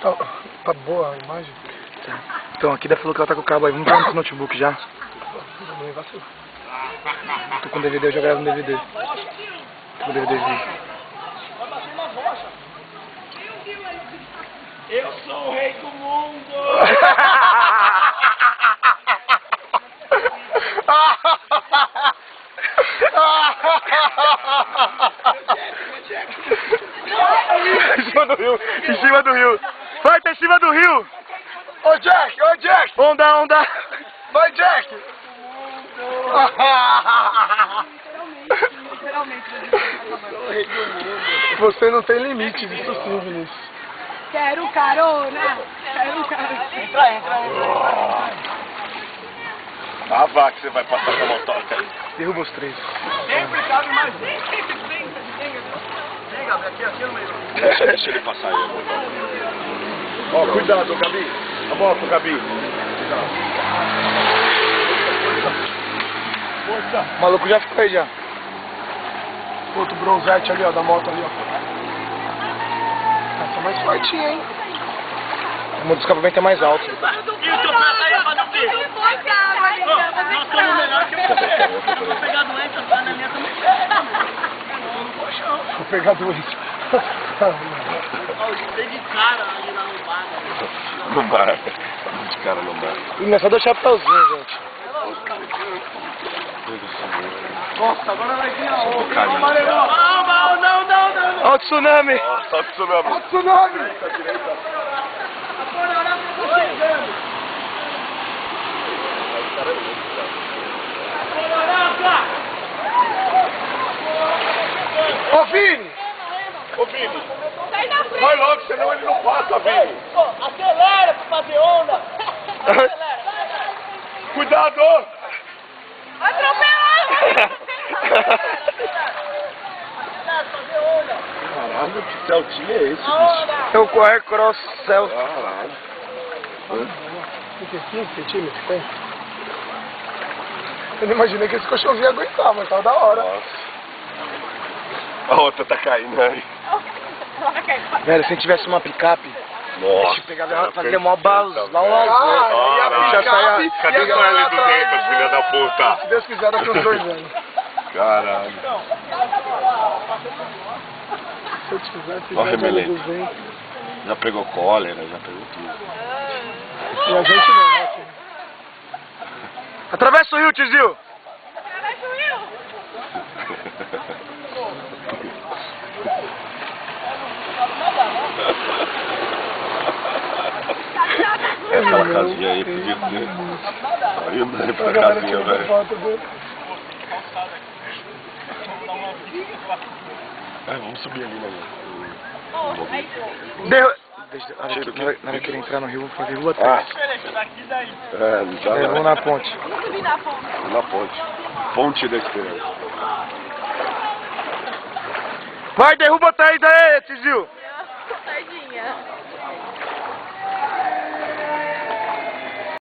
Tá boa a imagem? Tá. Então, aqui da falou que ela tá com o cabo aí. Vamos ver esse notebook já. Tô com DVD, eu já gravo no DVD. Tô com DVDzinho. Eu sou o rei do mundo! Em cima do rio, em cima do rio. Vai, tá em cima do rio. Ô Jack, ô Jack! Onda, onda. Vai Jack! Você não tem limite disso sim, Vinícius. Quero carona! Quero carona! Entra. Ah, vá que você vai passar com a motoca aí. Derruba os três. Sempre cabe mais um. Vem, Gabi, aqui no meio. Deixa ele passar aí. Ó, cuidado, Gabi. A moto, Gabi. Força. O maluco já ficou aí já. Outro bronzete ali, ó, da moto ali, ó. Essa é mais fortinha, hein? O modo de escapamento é mais alto. E o seu pé tá aí fazendo o quê? Nós somos melhor que você. Vou pegar doença, tá na minha também. Vou pegar doença. Tem de cara ali na lombada. Não vai. De cara não dá. E só deu chapéuzinho, gente. Nossa, agora vai vir a outra. Carinho. Não. Olha o tsunami. Só o tsunami. Ó, tsunami! Ô, Vini! Ô, Vini. Sai da frente! Vai logo, senão ele não passa, Vini. Acelera pra fazer onda. Cuidado! Atropelando! Caralho, que Celtinha é esse, bicho? É o Corre Cross Cell. Caralho. 35 centímetros, tem? Eu não imaginei que esse colchãozinho ia aguentar, mas tava da hora. Nossa. A outra tá caindo aí. Velho, se a gente tivesse uma picape, a Nossa. gente pegava, fazia mó balas, lá um Ah, azul. e a Já picape saia- ia Cadê o ganhar Charlie atrás, 200, filha da puta? Se Deus quiser, daqui uns 2 anos. Caralho. Se eu tivesse Ó, ganho remelento. 200. Já pegou cólera, já pegou tudo. E a gente não, né? filho? Atravessa o rio, tiozinho. Aquela casinha aí podia ter. Aí eu dei pra casinha, velho. Vamos subir ali, né? Na hora que ele entrar no rio, vamos fazer rua atrás. Não dá Vamos não. na ponte. Na ponte. Ponte da Esperança. Vai, derruba atrás aí, tiozinho. Tadinha.